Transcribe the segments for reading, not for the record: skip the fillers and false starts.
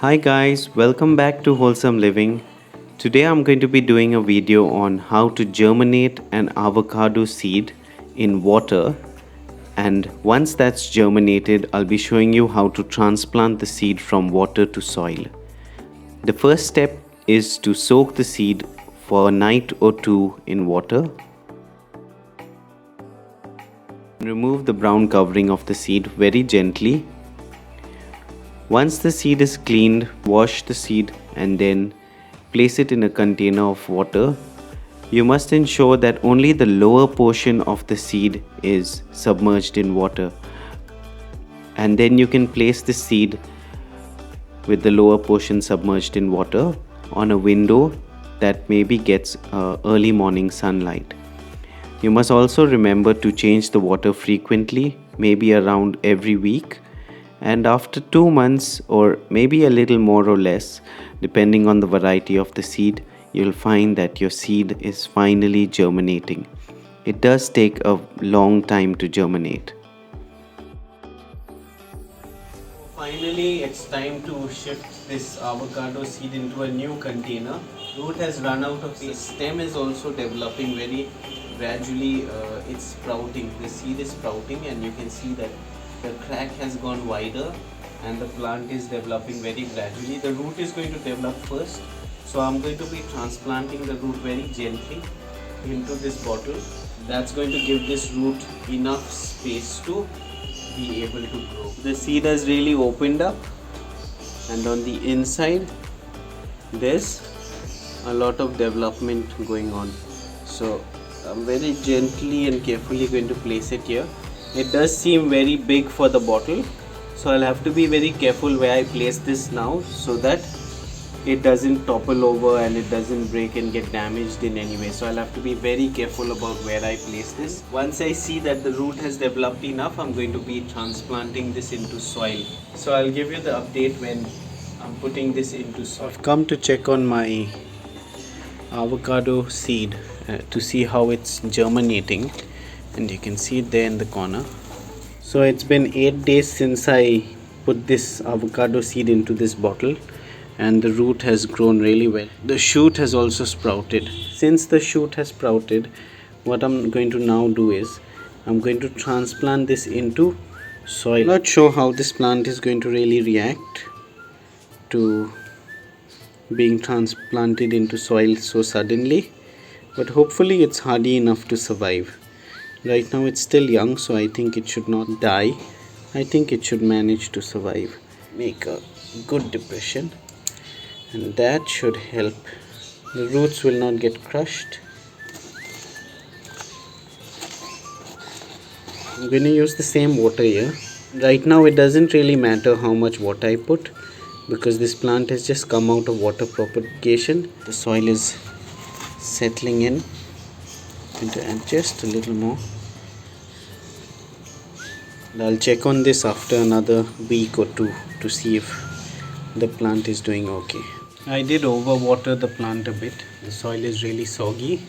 Hi guys, welcome back to Wholesome Living. Today I'm going to be doing a video on how to germinate an avocado seed in water, and once that's germinated I'll be showing you how to transplant the seed from water to soil. The first step is to soak the seed for a night or two in water. Remove the brown covering of the seed very gently. Once the seed is cleaned, wash the seed and then place it in a container of water. You must ensure that only the lower portion of the seed is submerged in water, and then you can place the seed with the lower portion submerged in water on a window that maybe gets early morning sunlight. You must also remember to change the water frequently, maybe around every week. And after 2 months, or maybe a little more or less, depending on the variety of the seed, you'll find that your seed is finally germinating. It does take a long time to germinate. Finally, it's time to shift this avocado seed into a new container. Root has run out of space. Stem is also developing very gradually. It's sprouting. The seed is sprouting, and you can see that the crack has gone wider and the plant is developing very gradually. The root is going to develop first, so I'm going to be transplanting the root very gently into this bottle. That's going to give this root enough space to be able to grow. The seed has really opened up, and on the inside there's a lot of development going on. So I'm very gently and carefully going to place it here. It does seem very big for the bottle, so I'll have to be very careful where I place this now so that it doesn't topple over and it doesn't break and get damaged in any way. So I'll have to be very careful about where I place this. Once I see that the root has developed enough, I'm going to be transplanting this into soil. So I'll give you the update when I'm putting this into soil. I've come to check on my avocado seed to see how it's germinating, and you can see it there in the corner. So it's been 8 days since I put this avocado seed into this bottle, and the root has grown really well. The shoot has also sprouted. Since the shoot has sprouted, what I'm going to now do is I'm going to transplant this into soil. I'm not sure how this plant is going to really react to being transplanted into soil so suddenly, but hopefully it's hardy enough to survive. Right now it's still young, so I think it should not die. I think it should manage to survive, make a good depression, and that should help. The roots will not get crushed. I'm going to use the same water here. Right now it doesn't really matter how much water I put, because this plant has just come out of water propagation. The soil is settling in. I'm going to add just a little more. I'll check on this after another week or two to see if the plant is doing okay. I did overwater the plant a bit. The soil is really soggy,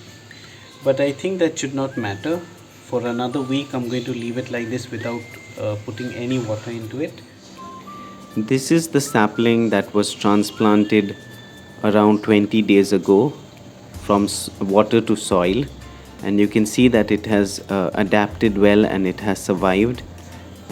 but I think that should not matter. For another week I'm going to leave it like this without putting any water into it. This is the sapling that was transplanted around 20 days ago from water to soil, and you can see that it has adapted well and it has survived,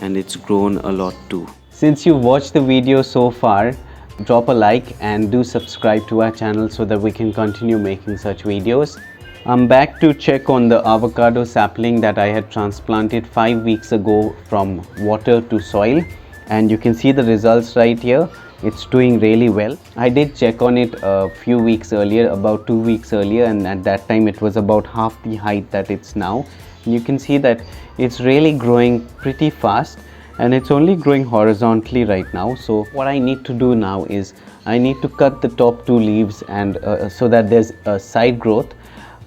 and it's grown a lot too. Since you watched the video so far, drop a like and do subscribe to our channel so that we can continue making such videos. I'm back to check on the avocado sapling that I had transplanted 5 weeks ago from water to soil, and you can see the results right here. It's doing really well. I did check on it a few weeks earlier, about 2 weeks earlier, and at that time it was about half the height that it's now. And you can see that it's really growing pretty fast, and it's only growing horizontally right now. So what I need to do now is I need to cut the top 2 leaves, and so that there's a side growth.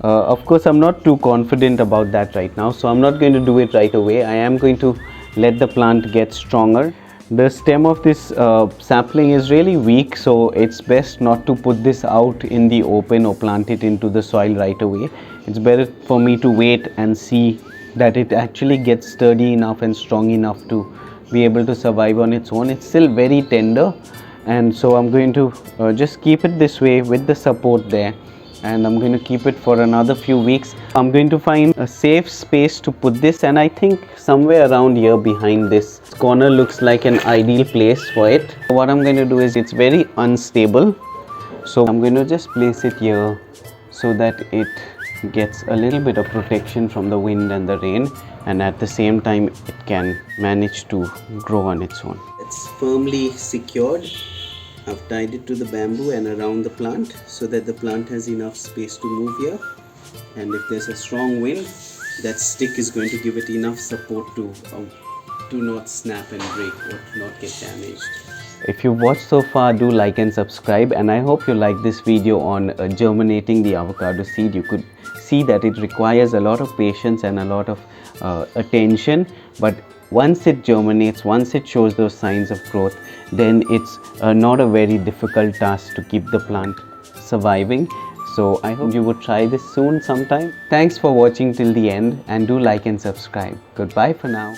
Of course I'm not too confident about that right now, so I'm not going to do it right away. I am going to let the plant get stronger. The stem of this sapling is really weak, so it's best not to put this out in the open or plant it into the soil right away. It's better for me to wait and see that it actually gets sturdy enough and strong enough to be able to survive on its own. It's still very tender, and so I'm going to just keep it this way with the support there, and I'm going to keep it for another few weeks. I'm going to find a safe space to put this, and I think somewhere around here behind this corner looks like an ideal place for it. What I'm going to do is, it's very unstable, so I'm going to just place it here so that it gets a little bit of protection from the wind and the rain, and at the same time it can manage to grow on its own. It's firmly secured. I've tied it to the bamboo and around the plant so that the plant has enough space to move here, and if there's a strong wind, that stick is going to give it enough support to not snap and break or to not get damaged. If you've watched so far, do like and subscribe, and I hope you like this video on germinating the avocado seed. You could see that it requires a lot of patience and a lot of attention, but once it germinates, once it shows those signs of growth, then it's not a very difficult task to keep the plant surviving. So I hope you would try this soon sometime. Thanks for watching till the end, and do like and subscribe. Goodbye for now.